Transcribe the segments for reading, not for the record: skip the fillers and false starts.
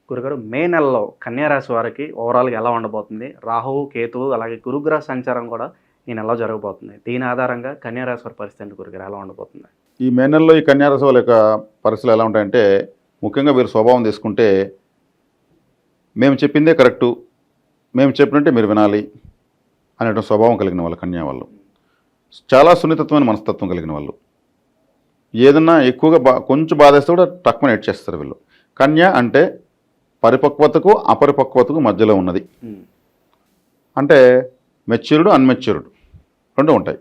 గురుగారు మే నెలలో కన్యా రాశి వారికి ఓవరాల్గా ఎలా ఉండబోతుంది? రాహువు, కేతువు అలాగే గురుగ్రహ సంచారం కూడా ఈ నెలలో జరగబోతుంది. దీని ఆధారంగా కన్యా రాశి వారి పరిస్థితి ఏంటి గురుగారు, ఎలా ఉండబోతుంది? ఈ మే నెలలో ఈ కన్యా రాశి వాళ్ళ యొక్క పరిస్థితులు ఎలా ఉంటాయంటే, ముఖ్యంగా వీరి స్వభావం తీసుకుంటే, మేము చెప్పిందే కరెక్టు, మేము చెప్పినట్టే మీరు వినాలి అనేటువంటి స్వభావం కలిగిన వాళ్ళు కన్యా వాళ్ళు. చాలా సున్నితత్వమైన మనస్తత్వం కలిగిన వాళ్ళు. ఏదన్నా ఎక్కువగా కొంచెం బాధేస్తే కూడా టక్మని ఏడ్చేస్తారు వీళ్ళు. కన్య అంటే పరిపక్వతకు అపరిపక్వతకు మధ్యలో ఉన్నది. అంటే మెచ్యూర్డ్ అన్మెచ్యూర్డ్ రెండు ఉంటాయి.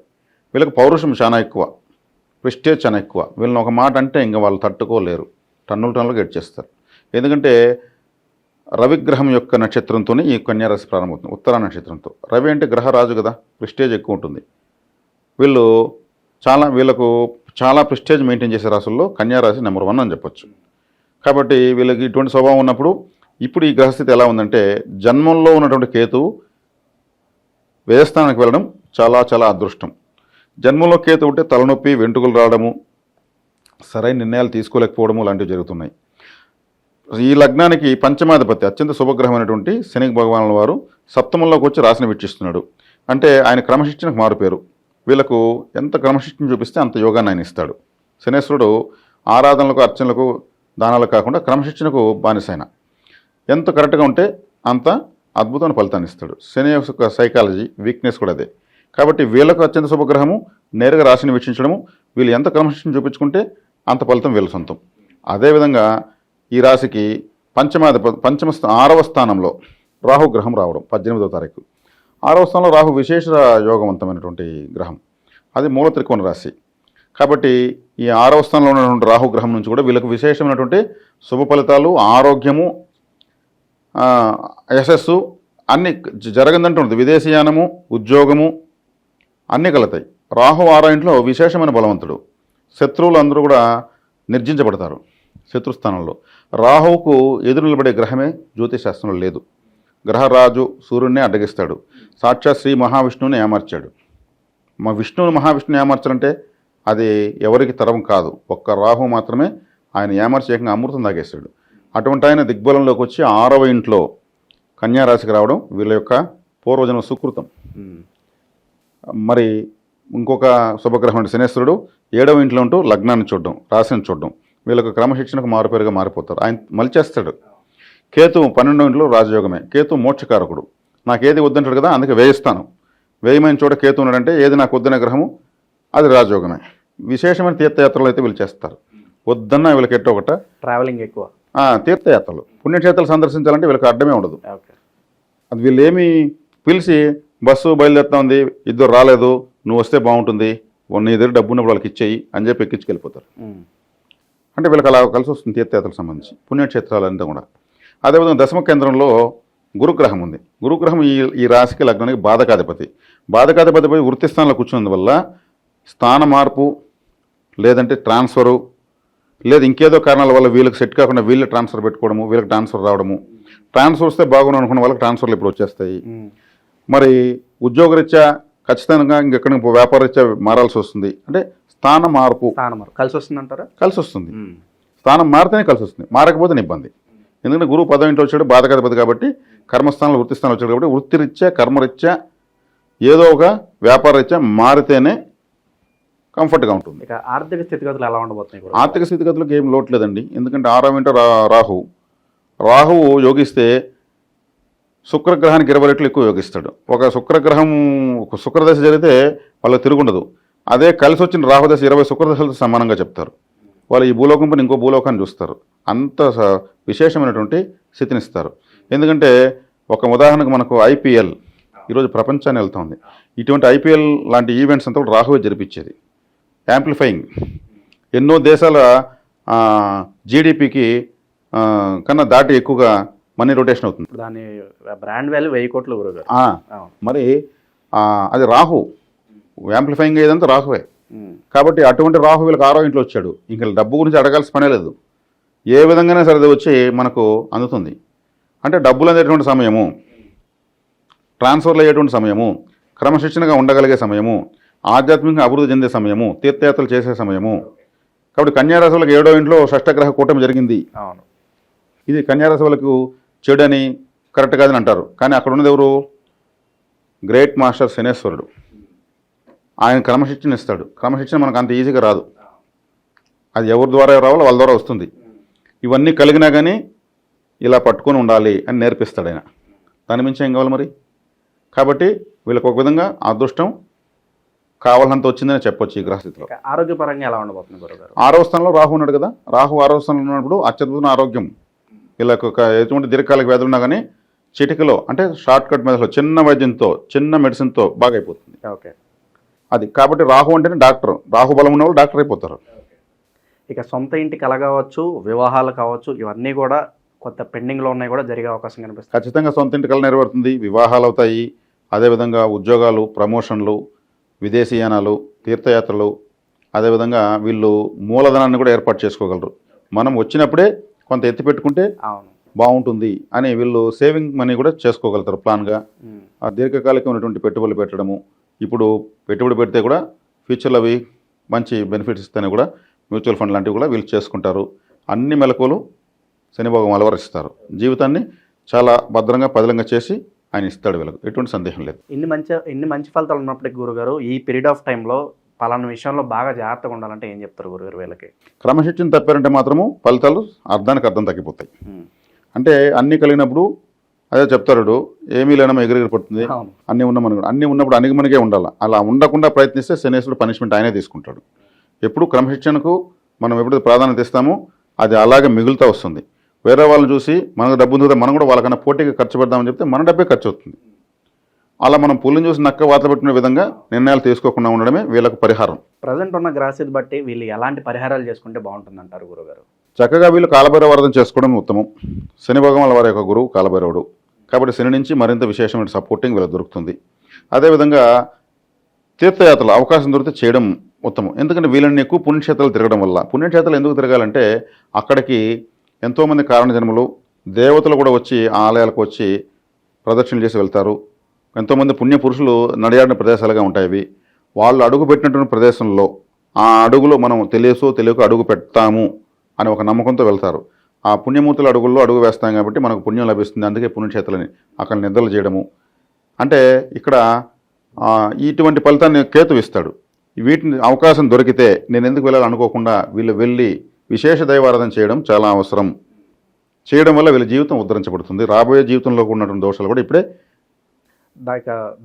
వీళ్ళకి పౌరుషం చాలా ఎక్కువ, ప్రెస్టేజ్ చాలా ఎక్కువ. వీళ్ళని ఒక మాట అంటే ఇంకా వాళ్ళు తట్టుకోలేరు, టన్నులుగా ఏడ్చేస్తారు. ఎందుకంటే రవిగ్రహం యొక్క నక్షత్రంతోనే ఈ కన్యారాశి ప్రారంభమవుతుంది, ఉత్తరా నక్షత్రంతో. రవి అంటే గ్రహరాజు కదా, ప్రెస్టేజ్ ఎక్కువ ఉంటుంది. వీళ్ళకు చాలా ప్రెస్టేజ్ మెయింటైన్ చేసే రాశుల్లో కన్యారాశి నెంబర్ 1 అని చెప్పొచ్చు. కాబట్టి వీళ్ళకి ఇటువంటి స్వభావం ఉన్నప్పుడు ఇప్పుడు ఈ గ్రహస్థితి ఎలా ఉందంటే, జన్మంలో ఉన్నటువంటి కేతువు వ్యయస్థానానికి వెళ్ళడం చాలా చాలా అదృష్టం. జన్మంలో కేతు ఉంటే తలనొప్పి, వెంట్రుకలు రావడము, సరైన నిర్ణయాలు తీసుకోలేకపోవడము లాంటివి జరుగుతున్నాయి. ఈ లగ్నానికి పంచమాధిపతి అత్యంత శుభగ్రహమైనటువంటి శని భగవానుల వారు సప్తమంలోకి వచ్చి రాశిని వీక్షిస్తున్నాడు. అంటే ఆయన క్రమశిక్షణకు మారుపేరు. వీళ్ళకు ఎంత క్రమశిక్షణ చూపిస్తే అంత యోగాన్ని ఆయన ఇస్తాడు. శనేశ్వరుడు ఆరాధనలకు, అర్చనలకు, దానాలకు కాకుండా క్రమశిక్షణకు బానిసైన. ఎంత కరెక్ట్గా ఉంటే అంత అద్భుతమైన ఫలితాన్ని ఇస్తాడు. శని యొక్క సైకాలజీ వీక్నెస్ కూడా అదే. కాబట్టి వీళ్ళకు అత్యంత శుభగ్రహము నేరుగా రాశిని వీక్షించడము, వీళ్ళు ఎంత క్రమశిక్షణ చూపించుకుంటే అంత ఫలితం వీళ్ళ సొంతం. అదేవిధంగా ఈ రాశికి 6వ స్థానంలో రాహుగ్రహం రావడం 18వ తారీఖు. 6వ స్థానంలో రాహు విశేష యోగవంతమైనటువంటి గ్రహం, అది మూల త్రికోణ రాశి. కాబట్టి ఈ 6వ స్థానంలో ఉన్నటువంటి రాహుగ్రహం నుంచి కూడా వీళ్ళకు విశేషమైనటువంటి శుభ ఫలితాలు, ఆరోగ్యము, యశస్సు అన్నీ జరగదంటుంది. విదేశీయానము, ఉద్యోగము అన్నీ కలుగుతాయి. రాహు 6వ ఇంట్లో విశేషమైన బలవంతుడు. శత్రువులు అందరూ కూడా నిర్జించబడతారు. శత్రుస్థానంలో రాహువుకు ఎదురు నిలబడే గ్రహమే జ్యోతిశాస్త్రంలో లేదు. గ్రహరాజు సూర్యుడినే అడ్డగిస్తాడు. సాక్షాత్ శ్రీ మహావిష్ణువుని ఏమార్చాడు. మహావిష్ణువుని ఏమార్చాలంటే అది ఎవరికి తరం కాదు. ఒక్క రాహు మాత్రమే ఆయన ఏమార్చి ఏకంగా అమృతం తాగేస్తాడు. అటువంటి ఆయన దిగ్బలంలోకి వచ్చి 6వ ఇంట్లో కన్యారాశికి రావడం వీళ్ళ యొక్క పూర్వజన్మ సుకృతం. మరి ఇంకొక శుభగ్రహం అంటే శనేశ్వరుడు 7వ ఇంట్లో ఉంటూ లగ్నాన్ని చూడడం, రాశిని చూడడం, వీళ్ళకు క్రమశిక్షణకు మారుపేరుగా మారిపోతారు. ఆయన మలిచేస్తాడు. కేతు 12వ ఇంట్లో రాజయోగమే. కేతు మోక్షకారకుడు. నాకేది వద్దంటాడు కదా, అందుకే వేయిస్తాను. వేయమైన చోట కేతు ఉన్నాడంటే ఏది నాకు వద్దనే గ్రహము అది రాజయోగమే. విశేషమైన తీర్థయాత్రలు అయితే వీళ్ళు చేస్తారు. వద్దన్నా వీళ్ళకి ఎట్టో ఒకట ట్రావెలింగ్ ఎక్కువ, తీర్థయాత్రలు, పుణ్యక్షేత్రాలు సందర్శించాలంటే వీళ్ళకి అడ్డమే ఉండదు. అది వీళ్ళు ఏమి పిలిచి బస్సు బయలుదేరుతా ఉంది, ఇద్దరు రాలేదు, నువ్వు వస్తే బాగుంటుంది, నీ దగ్గర డబ్బు ఉన్నప్పుడు వాళ్ళకి ఇచ్చేయి అని చెప్పి ఎక్కించుకెళ్ళిపోతారు. అంటే వీళ్ళకి అలా కలిసి వస్తుంది తీర్థయాత్రలకు సంబంధించి, పుణ్యక్షేత్రాలు అంతా కూడా. అదేవిధంగా దశమ కేంద్రంలో గురుగ్రహం ఉంది. గురుగ్రహం ఈ రాశికి లగ్నానికి బాధకాధిపతి. బాధకాధిపతి వృత్తి స్థానంలో కూర్చున్నందువల్ల స్థాన మార్పు, లేదంటే ట్రాన్స్ఫరు, లేదు ఇంకేదో కారణాల వల్ల వీళ్ళకి సెట్ కాకుండా వీళ్ళు ట్రాన్స్ఫర్ పెట్టుకోవడము, వీళ్ళకి ట్రాన్స్ఫర్ రావడము. ట్రాన్స్ఫర్ వస్తే బాగుంది అనుకున్న వాళ్ళకి ట్రాన్స్ఫర్లు ఇప్పుడు వచ్చేస్తాయి. మరి ఉద్యోగరీత్యా ఖచ్చితంగా ఇంకెక్కడ వ్యాపారరీత్యా మారాల్సి వస్తుంది. అంటే స్థాన మార్పు కలిసి వస్తుంది అంటారా? కలిసి వస్తుంది. స్థానం మారితేనే కలిసి వస్తుంది, మారకపోతే ఇబ్బంది. ఎందుకంటే గురువు 10వ ఇంట్లో వచ్చాడు, బాధకాధిపతి కాబట్టి, కర్మస్థానంలో వృత్తి స్థానం వచ్చాడు కాబట్టి వృత్తిరీత్యా, కర్మరీత్యా, ఏదో ఒక వ్యాపారరీత్యా మారితేనే కంఫర్ట్గా ఉంటుంది. ఇక ఆర్థిక స్థితిగతులు ఎలా ఉండబోతున్నాయి? ఆర్థిక స్థితిగతులకు ఏం లోటు లేదండి. ఎందుకంటే 6వ ఇంట రాహువు యోగిస్తే శుక్రగ్రహానికి 20 రెట్లు ఎక్కువ యోగిస్తాడు. ఒక శుక్రదశ జరిగితే వాళ్ళకి తిరుగుండదు. అదే కలిసి వచ్చిన రాహుదశ 20 శుక్రదశలతో సమానంగా చెప్తారు. వాళ్ళు ఈ భూలోకం పని ఇంకో భూలోకాన్ని చూస్తారు. అంత విశేషమైనటువంటి స్థితినిస్తారు. ఎందుకంటే ఒక ఉదాహరణకు మనకు ఐపీఎల్ ఈరోజు ప్రపంచాన్ని వెళ్తూ ఉంది. ఇటువంటి ఐపీఎల్ లాంటి ఈవెంట్స్ అంతా కూడా రాహువే జరిపించేది. యాంప్లిఫైయింగ్ ఎన్నో దేశాల జీడిపికి కన్నా దాటి ఎక్కువగా మనీ రొటేషన్ అవుతుంది. దాని బ్రాండ్ వాల్యూ 1000 కోట్లు గురుగారు. మరి అది రాహు యాంప్లిఫైయింగ్ అయ్యేదంతా రాహువే. కాబట్టి అటువంటి రాహు వీళ్ళకి 6వ ఇంట్లో వచ్చాడు. ఇంకా డబ్బు గురించి అడగాల్సిన పనే లేదు. ఏ విధంగానే సరే అది వచ్చి మనకు అందుతుంది. అంటే డబ్బులు అనేటువంటి సమయము, ట్రాన్స్ఫర్లు అయ్యేటువంటి సమయము, క్రమశిక్షణగా ఉండగలిగే సమయము, ఆధ్యాత్మికంగా అభివృద్ధి చెందే సమయము, తీర్థయాత్రలు చేసే సమయము. కాబట్టి కన్యారాశులకు 7వ ఇంట్లో షష్టగ్రహ కూటమి జరిగింది. ఇది కన్యారాశి వాళ్ళకు చెడని కరెక్ట్ కాదని అంటారు. కానీ అక్కడ ఉన్నది ఎవరు? గ్రేట్ మాస్టర్ శనేశ్వరుడు. ఆయన క్రమశిక్షణ ఇస్తాడు. క్రమశిక్షణ మనకు అంత ఈజీగా రాదు. అది ఎవరి ద్వారా రావాలో వాళ్ళ ద్వారా వస్తుంది. ఇవన్నీ కలిగినా కానీ ఇలా పట్టుకొని ఉండాలి అని నేర్పిస్తాడు ఆయన. దాని మించి ఏం కావాలి మరి? కాబట్టి వీళ్ళకి ఒక విధంగా అదృష్టం కావాలంత వచ్చిందని చెప్పొచ్చు ఈ గ్రహస్థితిలో. ఆరోగ్యపరంగా ఎలా ఉండబోతుంది గురుగారు? 6వ స్థానంలో రాహు ఉన్నాడు కదా. రాహు 6వ స్థానంలో ఉన్నప్పుడు అత్యద్భుతమైన ఆరోగ్యం. వీళ్ళకి ఒక ఎటువంటి దీర్ఘకాలిక వ్యాధులు ఉన్నా కానీ చిటికలో, అంటే షార్ట్ కట్ మెథడ్లో, చిన్న వైద్యంతో, చిన్న మెడిసిన్తో బాగా అయిపోతుంది. ఓకే. అది కాబట్టి రాహు అంటేనే డాక్టర్. రాహు బలం ఉన్న వాళ్ళు డాక్టర్ అయిపోతారు. ఇక సొంత ఇంటి కల కావచ్చు, వివాహాలు కావచ్చు, ఇవన్నీ కూడా కొత్త పెండింగ్లో ఉన్నాయి, కూడా జరిగే అవకాశం కనిపిస్తుంది. ఖచ్చితంగా సొంత ఇంటి కళ నెరవేరుతుంది. వివాహాలు అవుతాయి. అదేవిధంగా ఉద్యోగాలు, ప్రమోషన్లు, విదేశీయానాలు, తీర్థయాత్రలు, అదేవిధంగా వీళ్ళు మూలధనాన్ని కూడా ఏర్పాటు చేసుకోగలరు. మనం వచ్చినప్పుడే కొంత ఎత్తి పెట్టుకుంటే అవును, బాగుంటుంది అని వీళ్ళు సేవింగ్ మనీ కూడా చేసుకోగలుగుతారు ప్లాన్గా. ఆ దీర్ఘకాలికమైనటువంటి పెట్టుబడులు పెట్టడము, ఇప్పుడు పెట్టుబడి పెడితే కూడా ఫ్యూచర్లో అవి మంచి బెనిఫిట్స్ ఇస్తేనే కూడా మ్యూచువల్ ఫండ్ లాంటివి కూడా వీళ్ళు చేసుకుంటారు. అన్ని మెలకువలు శనిభోగం అలవరిస్తారు. జీవితాన్ని చాలా భద్రంగా పదిలంగా చేసి ఆయన ఇస్తాడు వీళ్ళకు, ఎటువంటి సందేహం లేదు. ఇన్ని మంచి ఫలితాలు ఉన్నప్పటికీ గురుగారు, ఈ పీరియడ్ ఆఫ్ టైంలో పలానా విషయంలో బాగా జాగ్రత్తగా ఉండాలంటే ఏం చెప్తారు గురుగారు వీళ్ళకి? క్రమశిక్షణ తప్పారంటే మాత్రము ఫలితాలు అర్థానికి అర్థం తగ్గిపోతాయి. అంటే అన్నీ కలిగినప్పుడు అదే చెప్తారు, ఏమీ లేనమో ఎగిరెగిరి పడుతుంది, అన్నీ ఉన్నామని. అన్నీ ఉన్నప్పుడు అణిగిమణిగే ఉండాలి. అలా ఉండకుండా ప్రయత్నిస్తే శనేశ్వరుడు పనిష్మెంట్ ఆయనే తీసుకుంటాడు. ఎప్పుడు క్రమశిక్షణకు మనం ఎప్పుడు ప్రాధాన్యత ఇస్తామో అది అలాగే మిగులుతూ వస్తుంది. వేరే వాళ్ళని చూసి మనకు డబ్బు ఉంది కదా, మనం కూడా వాళ్ళకన్నా పోటీగా ఖర్చు పెడదామని చెప్తే మన డబ్బే ఖర్చు అవుతుంది. అలా మనం పుల్లిని చూసి నక్క వాత పెట్టిన విధంగా నిర్ణయాలు తీసుకోకుండా ఉండడమే వీళ్ళకు పరిహారం. ప్రజెంట్ ఉన్న గ్రహస్థితి బట్టి వీళ్ళు ఎలాంటి పరిహారాలు చేసుకుంటే బాగుంటుంది అంటారు గురుగారు? చక్కగా వీళ్ళు కాలభైరవ వరదం చేసుకోవడం ఉత్తమం. శని భగవాన్ వారి యొక్క గురువు కాలభైరవుడు కాబట్టి శని నుంచి మరింత విశేషమైన సపోర్టింగ్ వీళ్ళకి దొరుకుతుంది. అదేవిధంగా తీర్థయాత్రలు అవకాశం దొరికితే చేయడం ఉత్తమం. ఎందుకంటే వీళ్ళని ఎక్కువ పుణ్యక్షేత్రాలు తిరగడం వల్ల. పుణ్యక్షేత్రాలు ఎందుకు తిరగాలంటే అక్కడికి ఎంతోమంది కారణజన్మలు, దేవతలు కూడా వచ్చి ఆ ఆలయాలకు వచ్చి ప్రదక్షిణలు చేసి వెళ్తారు. ఎంతోమంది పుణ్యపురుషులు నడియాడిన ప్రదేశాలుగా ఉంటాయి. వాళ్ళు అడుగు పెట్టినటువంటి ప్రదేశంలో ఆ అడుగులో మనం తెలియక అడుగు పెడతాము అని ఒక నమ్మకంతో వెళ్తారు. ఆ పుణ్యమూర్తుల అడుగుల్లో అడుగు వేస్తాం కాబట్టి మనకు పుణ్యం లభిస్తుంది. అందుకే పుణ్యక్షేత్రాలని అక్కడ నిద్రలు చేయడము. అంటే ఇక్కడ ఇటువంటి ఫలితాన్ని కేతు ఇస్తాడు. వీటిని అవకాశం దొరికితే నేను ఎందుకు వెళ్ళాలనుకోకుండా వీళ్ళు వెళ్ళి విశేష దైవారాధన చేయడం చాలా అవసరం. చేయడం వల్ల వీళ్ళ జీవితం ఉద్ధరించబడుతుంది. రాబోయే జీవితంలో ఉన్నటువంటి దోషాలు కూడా ఇప్పుడే.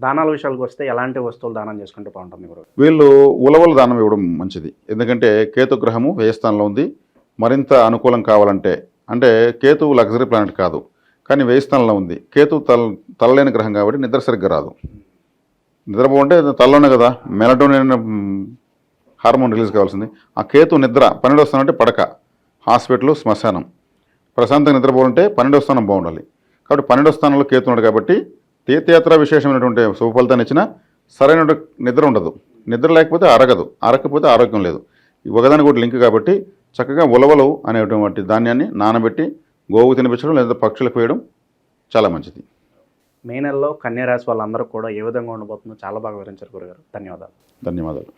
దానాల విషయాలకు వస్తే ఎలాంటి వస్తువులు దానం చేసుకుంటే బాగుంటుంది గురువు? వీళ్ళు ఉలవల దానం ఇవ్వడం మంచిది. ఎందుకంటే కేతు గ్రహము వ్యయ స్థానంలో ఉంది. మరింత అనుకూలం కావాలంటే, అంటే కేతు లగ్జరీ ప్లానెట్ కాదు కానీ వ్యయ స్థానంలో ఉంది. కేతు తలలేని గ్రహం కాబట్టి నిద్ర సరిగ్గా రాదు. నిద్రపోంటే తలలోనే కదా మెలటోనిన్ హార్మోన్ రిలీజ్ కావాల్సింది. ఆ కేతు నిద్ర 12వ స్థానం అంటే పడక, హాస్పిటల్, శ్మశానం. ప్రశాంతంగా నిద్రపోవాలంటే 12వ స్థానం బాగుండాలి. కాబట్టి 12వ స్థానంలో కేతు ఉన్నాడు కాబట్టి తీర్థయాత్ర విశేషమైనటువంటి శుభ ఫలితాన్ని ఇచ్చినా సరైన నిద్ర ఉండదు. నిద్ర లేకపోతే అరగదు, అరగకపోతే ఆరోగ్యం లేదు. ఒకదానికి ఒకటి లింక్ కాబట్టి చక్కగా ఉలవలు అనేటువంటి ధాన్యాన్ని నానబెట్టి గోవు తినిపించడం లేదా పక్షులకు వేయడం చాలా మంచిది. మే నెలలో కన్యా రాశి వాళ్ళందరూ కూడా ఏ విధంగా ఉండబోతుందో చాలా బాగా వివరించారు గురుగారు. ధన్యవాదాలు. ధన్యవాదాలు.